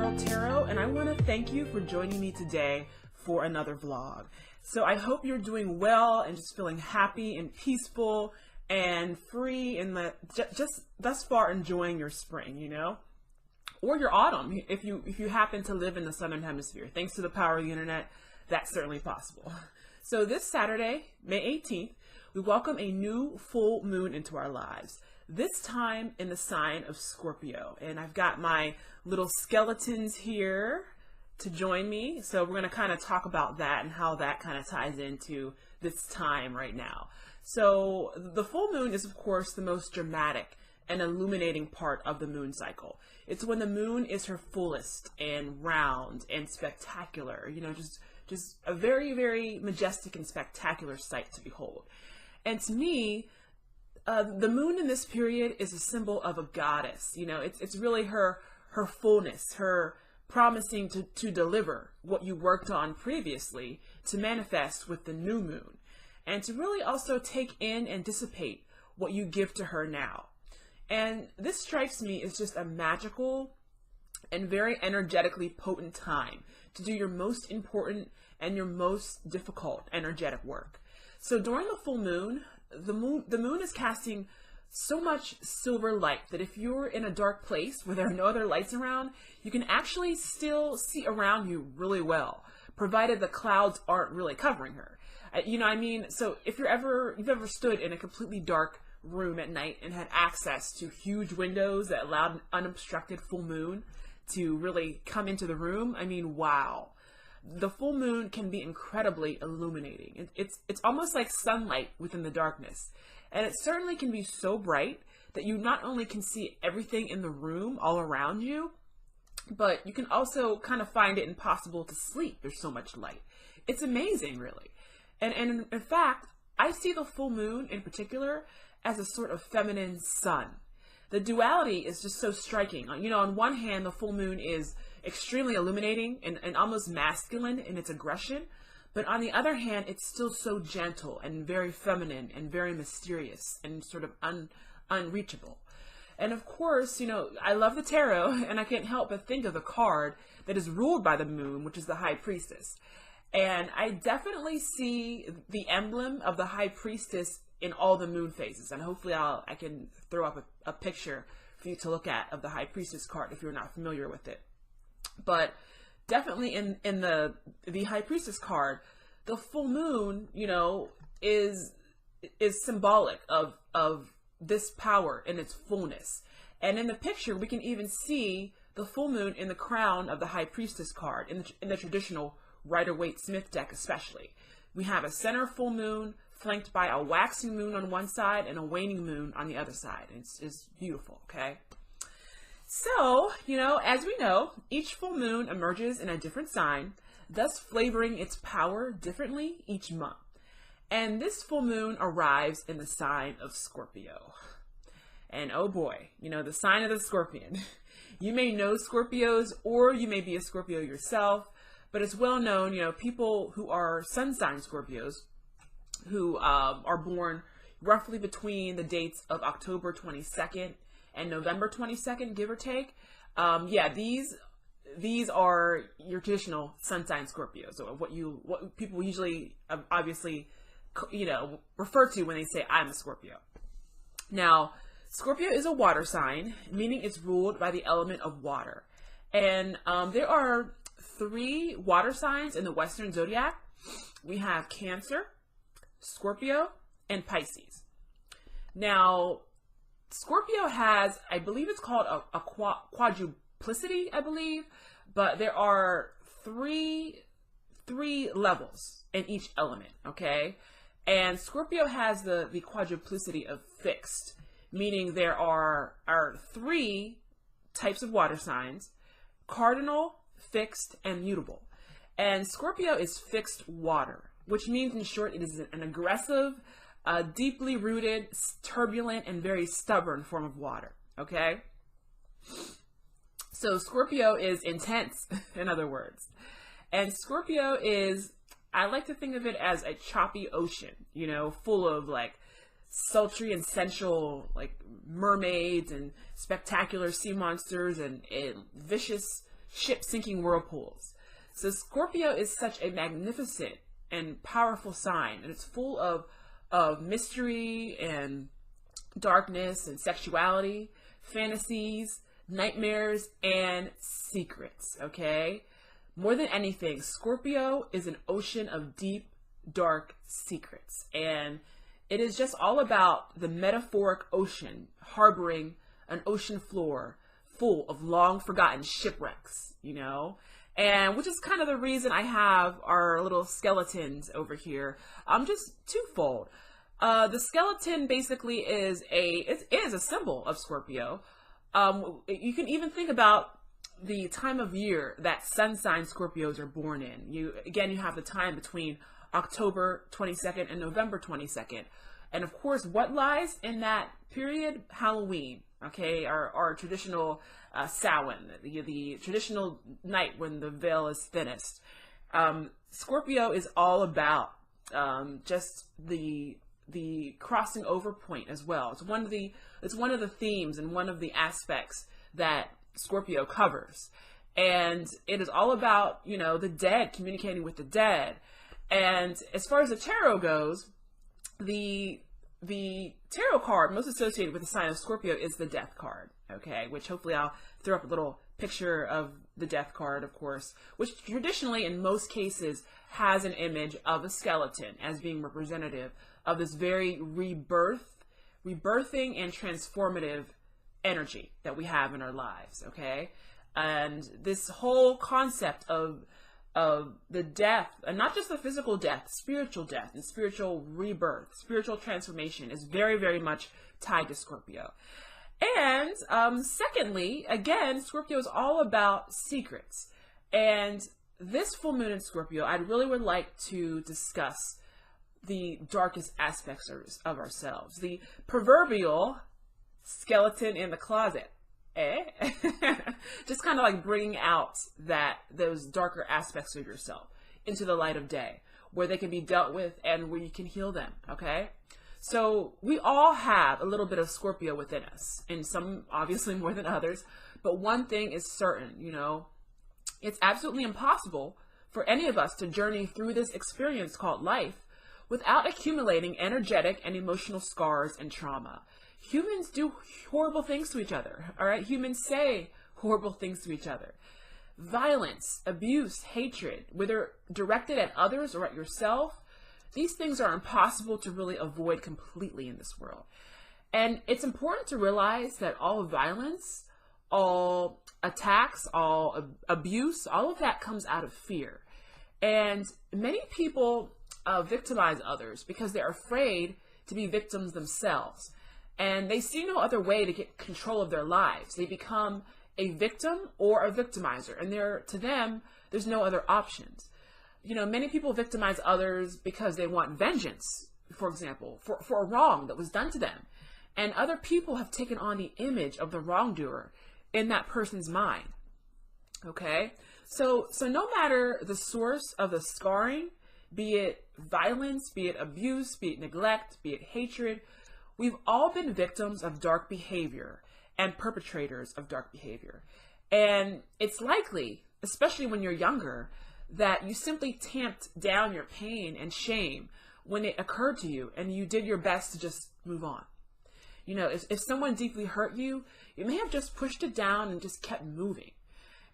World Tarot, and I want to thank you for joining me today for another vlog. So I hope you're doing well and just feeling happy and peaceful and free and just thus far enjoying your spring, you know, or your autumn if you happen to live in the southern hemisphere. Thanks to the power of the internet, that's certainly possible. So this Saturday, May 18th, we welcome a new full moon into our lives. This time in the sign of Scorpio. And I've got my little skeletons here to join me. So we're going to kind of talk about that and how that kind of ties into this time right now. So the full moon is, of course, the most dramatic and illuminating part of the moon cycle. It's when the moon is her fullest and round and spectacular, you know, just a very, very majestic and spectacular sight to behold. And to me, the moon in this period is a symbol of a goddess. You know, it's really her fullness, her promising to deliver what you worked on previously to manifest with the new moon, and to really also take in and dissipate what you give to her now. And this strikes me as just a magical and very energetically potent time to do your most important and your most difficult energetic work. So during the full moon, the moon is casting so much silver light that if you're in a dark place where there are no other lights around, you can actually still see around you really well, provided the clouds aren't really covering her. You know what I mean? So if you've ever stood in a completely dark room at night and had access to huge windows that allowed an unobstructed full moon to really come into the room, I mean, wow. The full moon can be incredibly illuminating. It's almost like sunlight within the darkness. And it certainly can be so bright that you not only can see everything in the room all around you, but you can also kind of find it impossible to sleep. There's so much light. It's amazing, really. And in fact, I see the full moon in particular as a sort of feminine sun. The duality is just so striking. You know, on one hand, the full moon is extremely illuminating and almost masculine in its aggression, but on the other hand, it's still so gentle and very feminine and very mysterious and sort of unreachable. And of course, you know, I love the tarot, and I can't help but think of the card that is ruled by the moon, which is the High Priestess. And I definitely see the emblem of the High Priestess in all the moon phases, and hopefully I can throw up a picture for you to look at of the High Priestess card if you're not familiar with it. But definitely in the High Priestess card, the full moon, you know, is symbolic of this power in its fullness. And in the picture, we can even see the full moon in the crown of the High Priestess card in the traditional Rider-Waite-Smith deck, especially. We have a center full moon flanked by a waxing moon on one side and a waning moon on the other side. It's beautiful, okay? So, you know, as we know, each full moon emerges in a different sign, thus flavoring its power differently each month. And this full moon arrives in the sign of Scorpio. And oh boy, you know, the sign of the Scorpion. You may know Scorpios, or you may be a Scorpio yourself, but it's well known, you know, people who are sun sign Scorpios, who are born roughly between the dates of October 22nd and November 22nd, give or take. Yeah, these are your traditional sun sign Scorpios, or what people usually obviously, you know, refer to when they say I'm a Scorpio. Now, Scorpio is a water sign, meaning it's ruled by the element of water. And there are 3 water signs in the Western zodiac. We have Cancer, Scorpio, and Pisces. Now, Scorpio has, I believe it's called a quadruplicity, I believe, but there are three levels in each element, okay? And Scorpio has the quadruplicity of fixed, meaning there are 3 types of water signs: cardinal, fixed, and mutable. And Scorpio is fixed water, which means, in short, it is an aggressive, deeply rooted, turbulent, and very stubborn form of water, okay? So Scorpio is intense, in other words. And Scorpio is, I like to think of it as a choppy ocean, you know, full of like sultry and sensual like mermaids and spectacular sea monsters and vicious ship sinking whirlpools. So Scorpio is such a magnificent and powerful sign, and it's full of mystery and darkness and sexuality, fantasies, nightmares, and secrets, okay? More than anything, Scorpio is an ocean of deep, dark secrets. And it is just all about the metaphoric ocean harboring an ocean floor full of long forgotten shipwrecks, you know? And which is kind of the reason I have our little skeletons over here. Just twofold. The skeleton basically is a symbol of Scorpio. You can even think about the time of year that sun sign Scorpios are born in. You have the time between October 22nd and November 22nd. And of course, what lies in that period? Halloween, okay? Our traditional Samhain, the traditional night when the veil is thinnest. Scorpio is all about just the crossing over point as well. It's one of the themes and one of the aspects that Scorpio covers. And it is all about, you know, the dead, communicating with the dead. And as far as the tarot goes, the tarot card most associated with the sign of Scorpio is the Death card, okay? Which hopefully I'll throw up a little picture of the Death card, of course, which traditionally in most cases has an image of a skeleton as being representative of this very rebirthing and transformative energy that we have in our lives, okay? And this whole concept of the death, and not just the physical death and spiritual rebirth, spiritual transformation is very, very much tied to Scorpio. And secondly, again, Scorpio is all about secrets. And this full moon in Scorpio, I really would like to discuss the darkest aspects of ourselves, the proverbial skeleton in the closet, just kind of like bringing out those darker aspects of yourself into the light of day, where they can be dealt with and where you can heal them, okay? So we all have a little bit of Scorpio within us, and some obviously more than others, but one thing is certain, you know, it's absolutely impossible for any of us to journey through this experience called life without accumulating energetic and emotional scars and trauma. Humans do horrible things to each other, all right? Humans say horrible things to each other. Violence, abuse, hatred, whether directed at others or at yourself, these things are impossible to really avoid completely in this world. And it's important to realize that all violence, all attacks, all abuse, all of that comes out of fear. And many people victimize others because they're afraid to be victims themselves. And they see no other way to get control of their lives. They become a victim or a victimizer. And to them, there's no other options. You know, many people victimize others because they want vengeance, for example, for a wrong that was done to them. And other people have taken on the image of the wrongdoer in that person's mind. Okay? So no matter the source of the scarring, be it violence, be it abuse, be it neglect, be it hatred, we've all been victims of dark behavior and perpetrators of dark behavior. And it's likely, especially when you're younger, that you simply tamped down your pain and shame when it occurred to you and you did your best to just move on. You know, if someone deeply hurt you, you may have just pushed it down and just kept moving.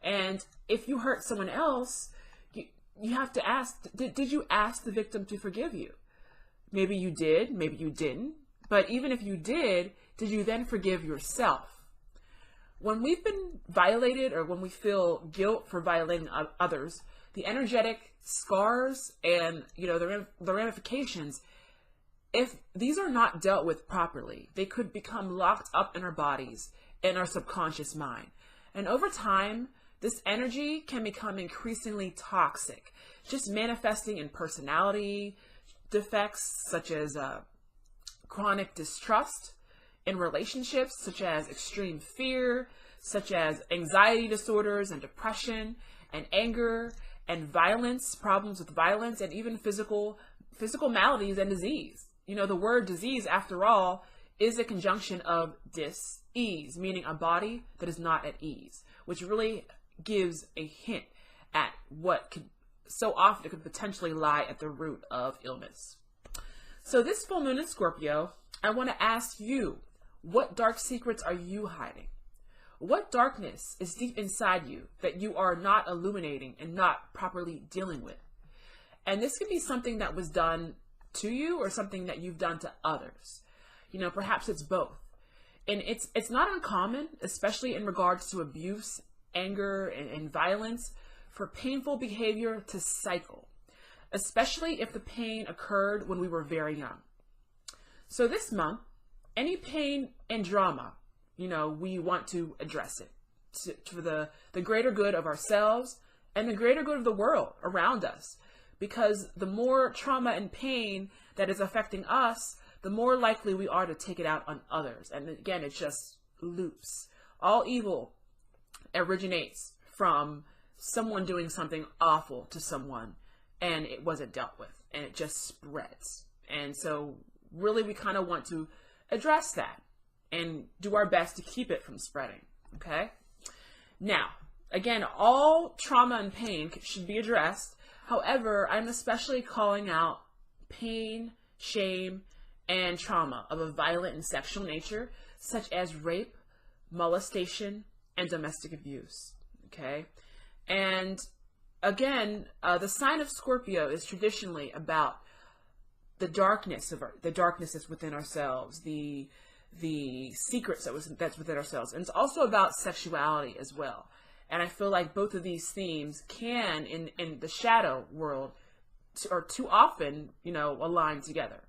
And if you hurt someone else, you have to ask, did you ask the victim to forgive you? Maybe you did, maybe you didn't. But even if you did you then forgive yourself? When we've been violated or when we feel guilt for violating others, the energetic scars and, you know, the ramifications, if these are not dealt with properly, they could become locked up in our bodies, in our subconscious mind. And over time, this energy can become increasingly toxic, just manifesting in personality defects such as chronic distrust in relationships, such as extreme fear, such as anxiety disorders and depression and anger and violence, problems with violence, and even physical maladies and disease. You know, the word disease, after all, is a conjunction of dis-ease, meaning a body that is not at ease, which really gives a hint at what could so often could potentially lie at the root of illness. So this full moon in Scorpio, I want to ask you, what dark secrets are you hiding? What darkness is deep inside you that you are not illuminating and not properly dealing with? And this could be something that was done to you or something that you've done to others. You know, perhaps it's both. And it's not uncommon, especially in regards to abuse, anger, and violence, for painful behavior to cycle, especially if the pain occurred when we were very young. So this month, any pain and drama, you know, we want to address it for the greater good of ourselves and the greater good of the world around us. Because the more trauma and pain that is affecting us, the more likely we are to take it out on others. And again, it just loops. All evil originates from someone doing something awful to someone and it wasn't dealt with, and it just spreads. And so really we kind of want to address that and do our best to keep it from spreading. Okay. Now, again, all trauma and pain should be addressed. However, I'm especially calling out pain, shame, and trauma of a violent and sexual nature, such as rape, molestation, and domestic abuse. Okay. And again, the sign of Scorpio is traditionally about the darkness that's within ourselves, the secrets that's within ourselves. And it's also about sexuality as well. And I feel like both of these themes can, in the shadow world, or too often, you know, align together.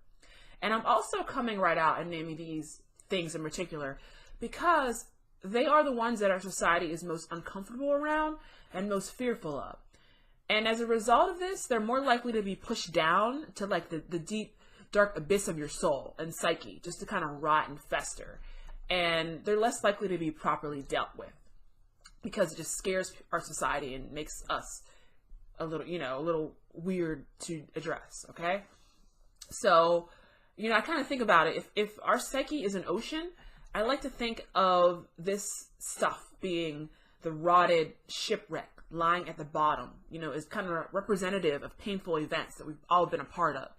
And I'm also coming right out and naming these things in particular because they are the ones that our society is most uncomfortable around and most fearful of. And as a result of this, they're more likely to be pushed down to like the deep, dark abyss of your soul and psyche, just to kind of rot and fester. And they're less likely to be properly dealt with because it just scares our society and makes us a little weird to address. Okay. So, you know, I kind of think about it. If our psyche is an ocean, I like to think of this stuff being the rotted shipwreck lying at the bottom, you know, is kind of representative of painful events that we've all been a part of.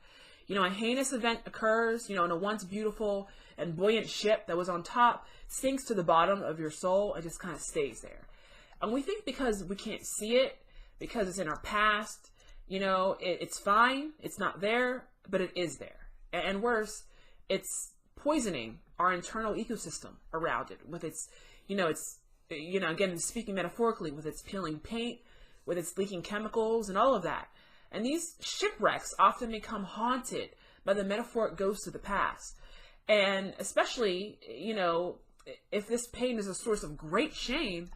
You know, a heinous event occurs, you know, and a once beautiful and buoyant ship that was on top sinks to the bottom of your soul and just kind of stays there. And we think because we can't see it, because it's in our past, you know, it's fine, it's not there, but it is there. And worse, it's poisoning our internal ecosystem around it with its, again, speaking metaphorically, with its peeling paint, with its leaking chemicals and all of that. And these shipwrecks often become haunted by the metaphoric ghosts of the past. And especially, you know, if this pain is a source of great shame,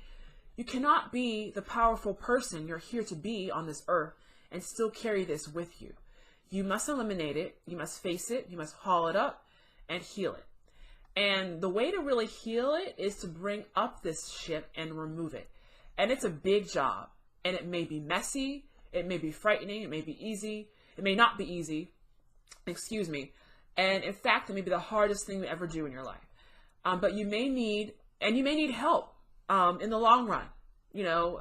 you cannot be the powerful person you're here to be on this earth and still carry this with you. You must eliminate it, you must face it, you must haul it up and heal it. And the way to really heal it is to bring up this ship and remove it. And it's a big job. And it may be messy, it may be frightening, it may be easy, it may not be easy, excuse me. And in fact, it may be the hardest thing to ever do in your life. But you may need help in the long run. You know,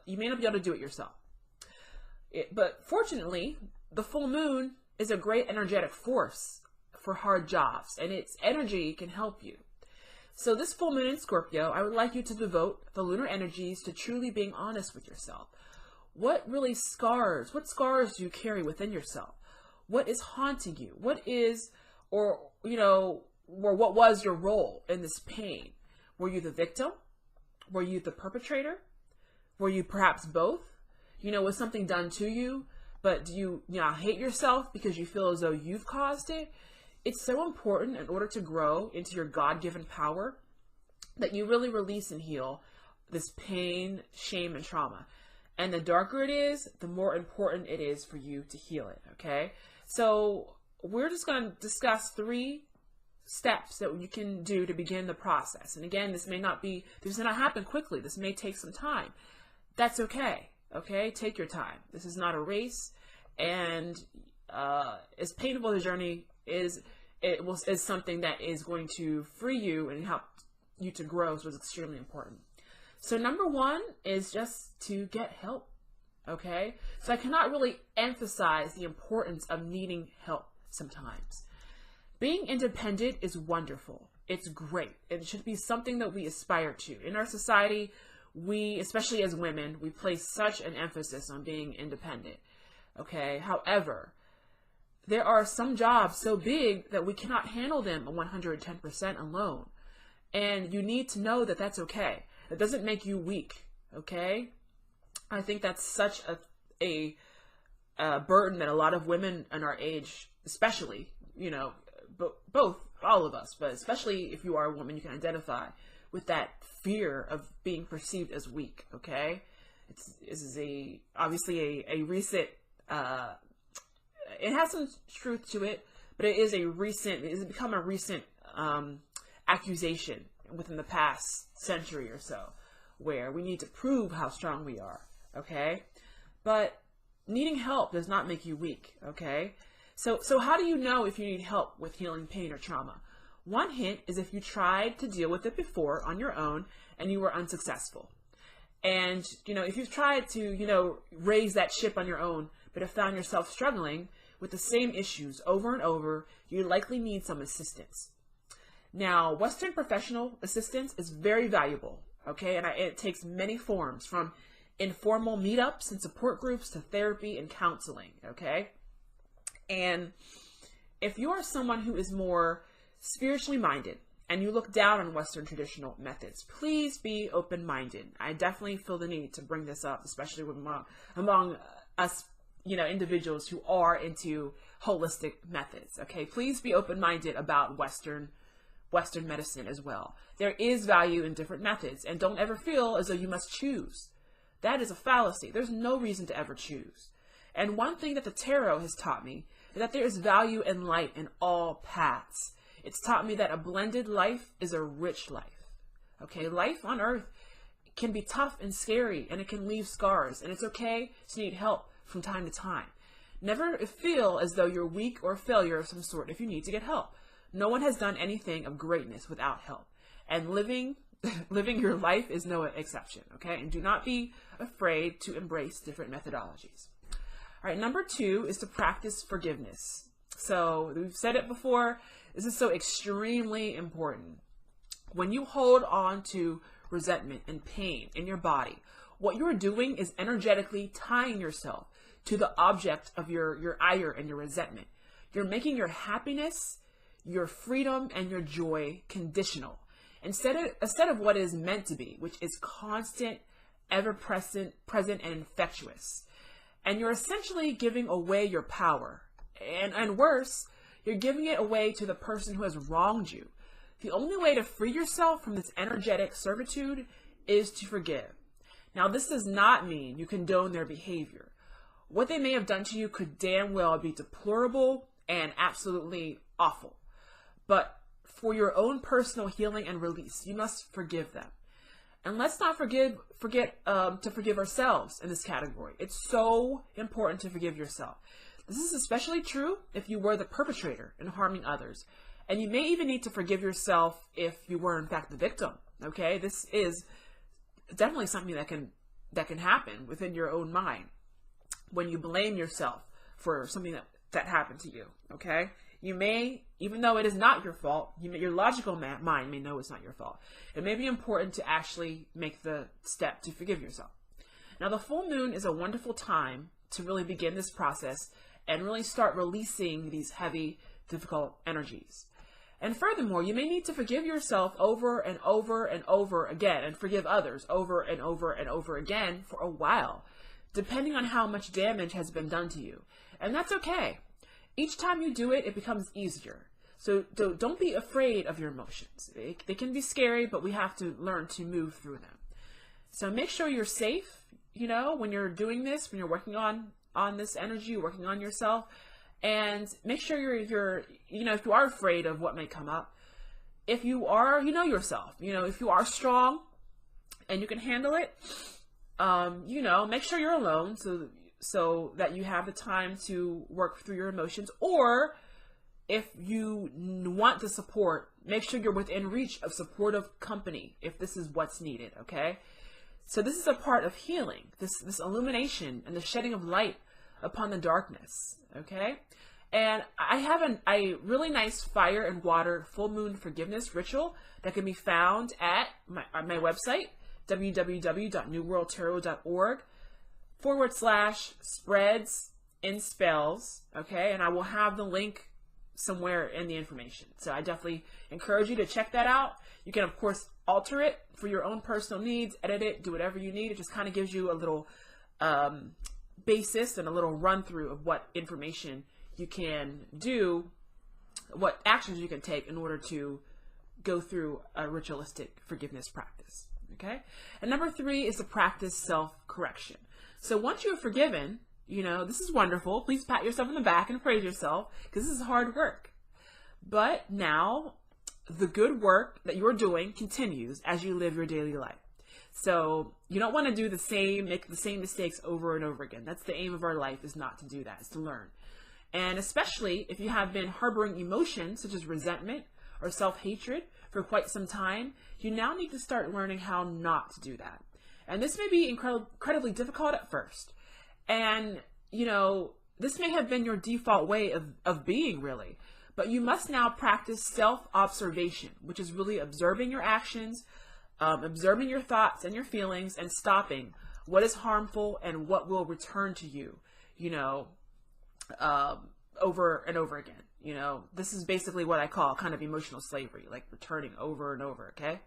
you may not be able to do it yourself. But fortunately, the full moon is a great energetic force for hard jobs, and its energy can help you. So this full moon in Scorpio, I would like you to devote the lunar energies to truly being honest with yourself. What scars do you carry within yourself? What is haunting you? What was your role in this pain? Were you the victim? Were you the perpetrator? Were you perhaps both? You know, was something done to you, but do you hate yourself because you feel as though you've caused it? It's so important in order to grow into your God-given power that you really release and heal this pain, shame, and trauma. And the darker it is, the more important it is for you to heal it, okay? So we're just going to discuss 3 steps that you can do to begin the process. And again, this may not happen quickly. This may take some time. That's okay, okay? Take your time. This is not a race. And as painful as the journey is something that is going to free you and help you to grow, so it's extremely important. So number one is just to get help. Okay. So I cannot really emphasize the importance of needing help sometimes. Being independent is wonderful. It's great. It should be something that we aspire to. In our society, we, especially as women, we place such an emphasis on being independent. Okay. However, there are some jobs so big that we cannot handle them 110% alone. And you need to know that that's okay. It doesn't make you weak. Okay. I think that's such a burden that a lot of women in our age, especially, you know, both, all of us, but especially if you are a woman, you can identify with that fear of being perceived as weak. Okay. This is obviously a recent, it has some truth to it, but it has become a recent accusation within the past century or so, where we need to prove how strong we are. Okay. But needing help does not make you weak. Okay. So how do you know if you need help with healing pain or trauma? One hint is if you tried to deal with it before on your own and you were unsuccessful. And, you know, if you've tried to, you know, raise that ship on your own, but have found yourself struggling with the same issues over and over, you likely need some assistance. Now, Western professional assistance is very valuable. Okay. And it takes many forms, from informal meetups and support groups to therapy and counseling. Okay. And if you are someone who is more spiritually minded and you look down on Western traditional methods, please be open-minded. I definitely feel the need to bring this up, especially among us, you know, individuals who are into holistic methods. Okay. Please be open-minded about Western medicine as well. There is value in different methods, and don't ever feel as though you must choose. That is a fallacy. There's no reason to ever choose. And one thing that the tarot has taught me is that there is value and light in all paths. It's taught me that a blended life is a rich life. Okay, life on earth can be tough and scary, and it can leave scars, and it's okay to need help from time to time. Never feel as though you're weak or a failure of some sort if you need to get help. No one has done anything of greatness without help, and living your life is no exception. Okay, and do not be afraid to embrace different methodologies. All right, number two is to practice forgiveness. So we've said it before. This is so extremely important. When you hold on to resentment and pain in your body, what you're doing is energetically tying yourself to the object of your ire and your resentment. You're making your happiness, your freedom, and your joy conditional instead of what is meant to be, which is constant, ever-present, and infectious. And you're essentially giving away your power. And worse, you're giving it away to the person who has wronged you. The only way to free yourself from this energetic servitude is to forgive. Now, this does not mean you condone their behavior. What they may have done to you could damn well be deplorable and absolutely awful. But for your own personal healing and release, you must forgive them. And let's not forget to forgive ourselves in this category. It's so important to forgive yourself. This is especially true if you were the perpetrator in harming others. And you may even need to forgive yourself if you were in fact the victim. Okay, this is definitely something that can happen within your own mind when you blame yourself for something that happened to you. Okay, you may, even though it is not your fault, your logical mind may know it's not your fault. It may be important to actually make the step to forgive yourself. Now, the full moon is a wonderful time to really begin this process and really start releasing these heavy, difficult energies. And furthermore, you may need to forgive yourself over and over and over again, and forgive others over and over and over again for a while, depending on how much damage has been done to you. And that's okay. Each time you do it, it becomes easier. So don't be afraid of your emotions. They can be scary, but we have to learn to move through them. So make sure you're safe, you know, when you're doing this, when you're working on this energy, working on yourself. And make sure you're, you know, if you are afraid of what may come up, if you are, you know yourself, you know, if you are strong and you can handle it, you know, make sure you're alone so that you have the time to work through your emotions. Or if you want the support, make sure you're within reach of supportive company if this is what's needed. Okay. So this is a part of healing, this illumination and the shedding of light upon the darkness, okay? And I have a really nice fire and water full moon forgiveness ritual that can be found at my website, www.newworldtarot.org/spreads and spells, okay? And I will have the link somewhere in the information. So I definitely encourage you to check that out. You can, of course, alter it for your own personal needs, edit it, do whatever you need. It just kind of gives you a little basis and a little run through of what information you can do, what actions you can take in order to go through a ritualistic forgiveness practice. Okay? And number 3 is to practice self-correction. So once you're forgiven, you know, this is wonderful. Please pat yourself on the back and praise yourself, because this is hard work. But now the good work that you're doing continues as you live your daily life. So you don't want to make the same mistakes over and over again. That's the aim of our life, is not to do that. It's to learn. And especially if you have been harboring emotions such as resentment or self-hatred for quite some time, you now need to start learning how not to do that. And this may be incredibly difficult at first. And, you know, this may have been your default way of being, really. But you must now practice self-observation, which is really observing your actions, observing your thoughts and your feelings, and stopping what is harmful and what will return to you, you know, over and over again. You know, this is basically what I call kind of emotional slavery, like returning over and over, okay?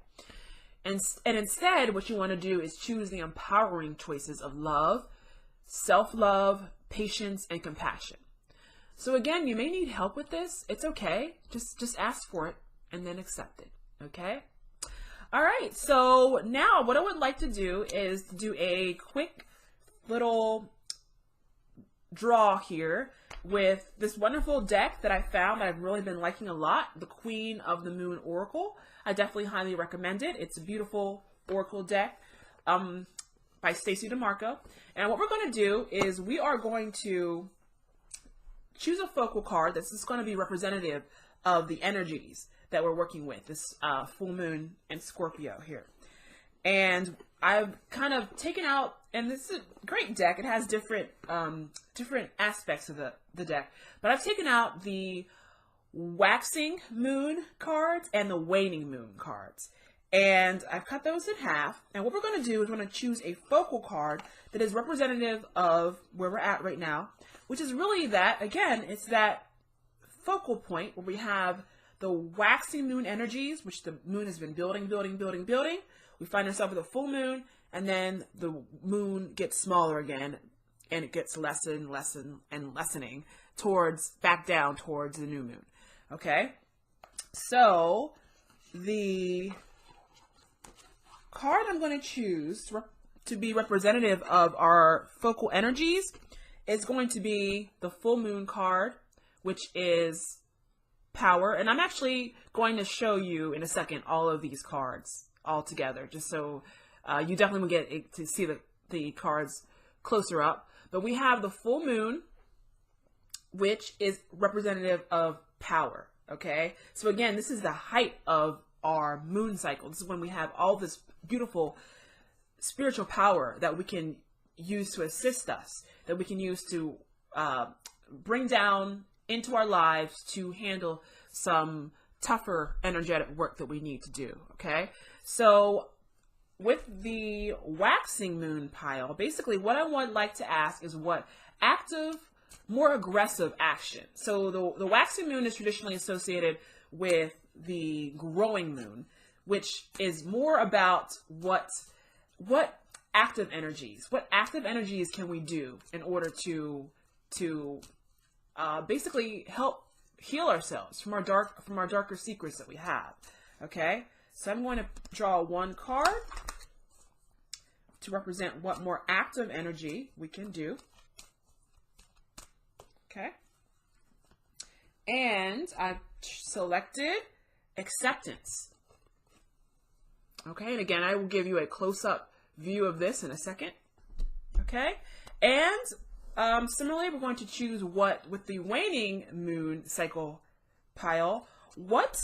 And instead, what you want to do is choose the empowering choices of love, self-love, patience, and compassion. So again, you may need help with this. It's okay. Just ask for it and then accept it, okay? All right, so now what I would like to do is do a quick little draw here with this wonderful deck that I found that I've really been liking a lot, the Queen of the Moon Oracle. I definitely highly recommend it. It's a beautiful oracle deck by Stacey DeMarco. And what we're going to do is we are going to choose a focal card that's just going to be representative of the energies that we're working with, this full moon and Scorpio here. And I've kind of taken out, and this is a great deck. It has different aspects of the deck, but I've taken out the waxing moon cards and the waning moon cards. And I've cut those in half. And what we're going to do is we're going to choose a focal card that is representative of where we're at right now, which is really that, again, it's that focal point where we have the waxing moon energies, which the moon has been building. We find ourselves with a full moon, and then the moon gets smaller again, and it gets lessening back down towards the new moon. Okay? So, the card I'm going to choose to be representative of our focal energies is going to be the full moon card, which is power. And I'm actually going to show you in a second all of these cards all together, just so you definitely will get to see the cards closer up. But we have the full moon, which is representative of power. Okay, so again, this is the height of our moon cycle. This is when we have all this beautiful spiritual power that we can use to assist us, that we can use to bring down into our lives to handle some tougher energetic work that we need to do. Okay, so with the waxing moon pile, basically what I would like to ask is what active, more aggressive action. So the waxing moon is traditionally associated with the growing moon, which is more about what active energies can we do in order to basically help heal ourselves from our darker secrets that we have. Okay, so I'm going to draw one card to represent what more active energy we can do. Okay, and I've selected acceptance. Okay, and again, I will give you a close-up view of this in a second. Okay, and similarly, we're going to choose with the waning moon cycle pile, what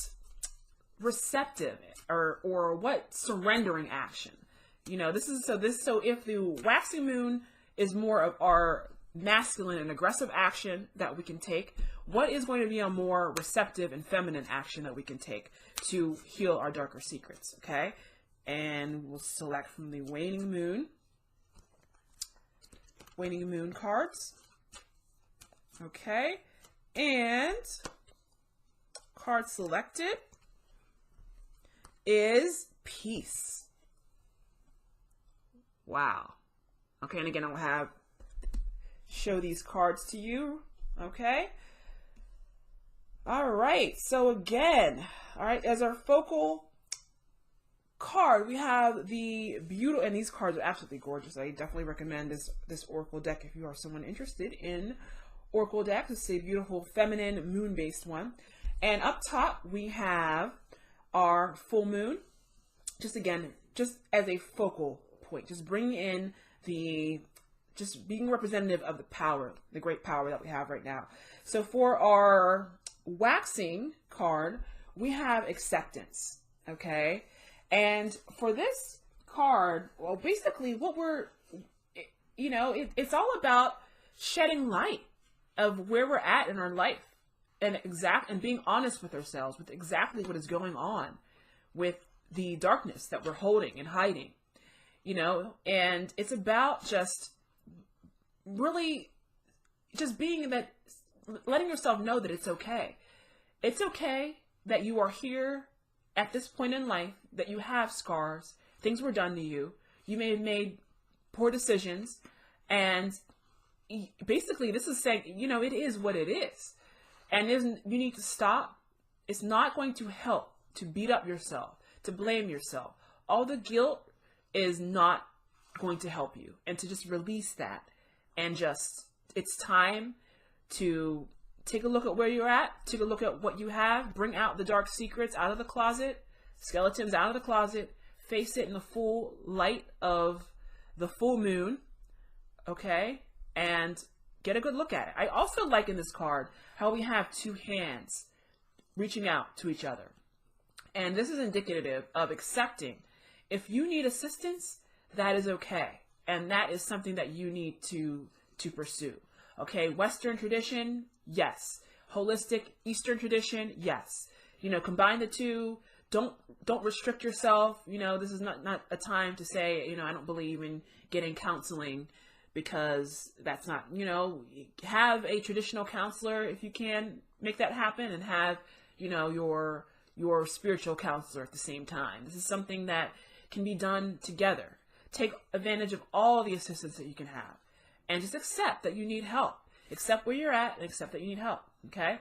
receptive or what surrendering action You know, so if the waxing moon is more of our masculine and aggressive action that we can take, what is going to be a more receptive and feminine action that we can take to heal our darker secrets? Okay. And we'll select from the waning moon cards. Okay. And card selected is peace. Wow. Okay. And again, I'll show these cards to you. Okay. All right. So again, all right, as our focal card, we have the beautiful, and these cards are absolutely gorgeous. I definitely recommend this oracle deck if you are someone interested in oracle decks. It's a beautiful feminine moon-based one. And up top we have our full moon. Just as a focal point, just bringing in just being representative of the power, the great power that we have right now. So for our waxing card, we have acceptance. Okay. And for this card, well, basically what it's all about shedding light of where we're at in our life and being honest with ourselves with exactly what is going on with the darkness that we're holding and hiding, and it's about just really just letting yourself know that it's okay. It's okay that you are here at this point in life, that you have scars, things were done to you, you may have made poor decisions, and basically this is saying, it is what it is. And you need to stop. It's not going to help to beat up yourself, to blame yourself. All the guilt is not going to help you, and to just release that. And it's time to take a look at where you're at, take a look at what you have, bring out the dark secrets out of the closet, skeletons out of the closet, face it in the full light of the full moon, okay? And get a good look at it. I also like in this card how we have two hands reaching out to each other. And this is indicative of accepting. If you need assistance, that is okay. And that is something that you need to pursue. Okay, Western tradition, yes. Holistic Eastern tradition, yes. Combine the two. Don't restrict yourself. This is not a time to say, I don't believe in getting counseling, because that's not, have a traditional counselor if you can make that happen, and have, your spiritual counselor at the same time. This is something that can be done together. Take advantage of all the assistance that you can have, and just accept that you need help. Accept where you're at and accept that you need help. Okay.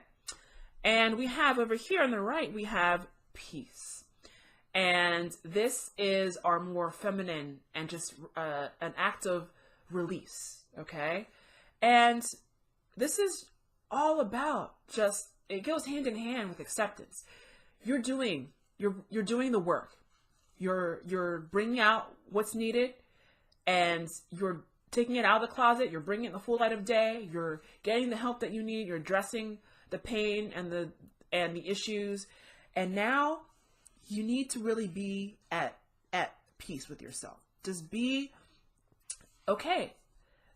And we have over here on the right, we have peace. And this is our more feminine and just an act of release. Okay. And this is all about it goes hand in hand with acceptance. You're doing the work. You're bringing out what's needed, and you're taking it out of the closet. You're bringing it in the full light of day. You're getting the help that you need. You're addressing the pain and the issues. And now you need to really be at peace with yourself. Just be okay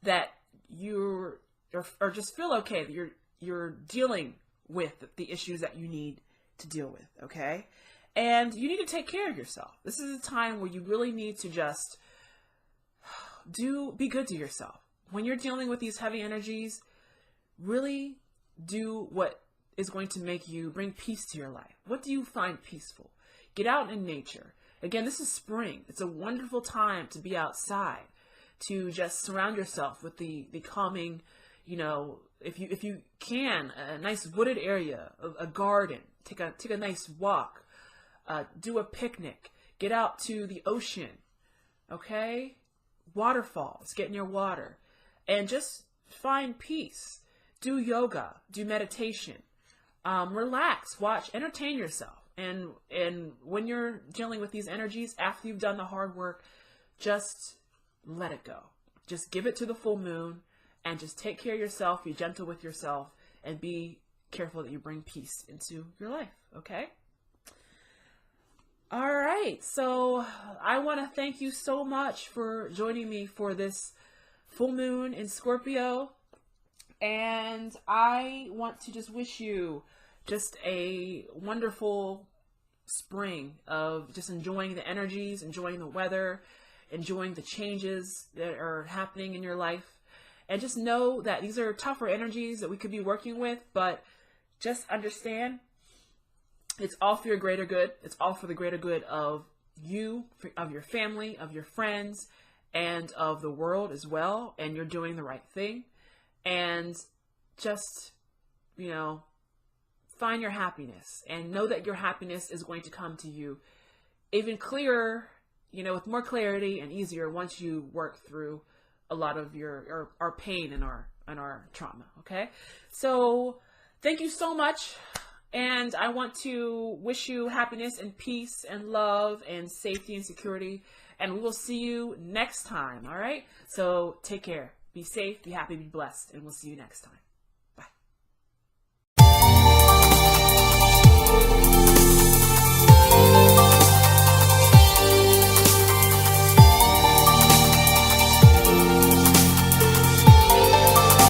that or just feel okay that you're dealing with the issues that you need to deal with. Okay. And you need to take care of yourself. This is a time where you really need to just be good to yourself. When you're dealing with these heavy energies, really do what is going to bring peace to your life. What do you find peaceful? Get out in nature. Again, this is spring. It's a wonderful time to be outside, to just surround yourself with the calming, if you can, a nice wooded area, a garden, take a nice walk. Do a picnic, get out to the ocean, okay? Waterfalls, get near water, and just find peace. Do yoga, do meditation, relax, watch, entertain yourself. And when you're dealing with these energies, after you've done the hard work, just let it go. Just give it to the full moon, and just take care of yourself, be gentle with yourself, and be careful that you bring peace into your life, okay? All right. So I want to thank you so much for joining me for this full moon in Scorpio. And I want to just wish you just a wonderful spring of just enjoying the energies, enjoying the weather, enjoying the changes that are happening in your life. And just know that these are tougher energies that we could be working with, but just understand it's all for your greater good. It's all for the greater good of you, of your family, of your friends, and of the world as well. And you're doing the right thing. And just, you know, find your happiness and know that your happiness is going to come to you even clearer, you know, with more clarity and easier once you work through a lot of our pain and our trauma. Okay. So thank you so much. And I want to wish you happiness and peace and love and safety and security. And we will see you next time. All right. So take care. Be safe, be happy, be blessed. And we'll see you next time.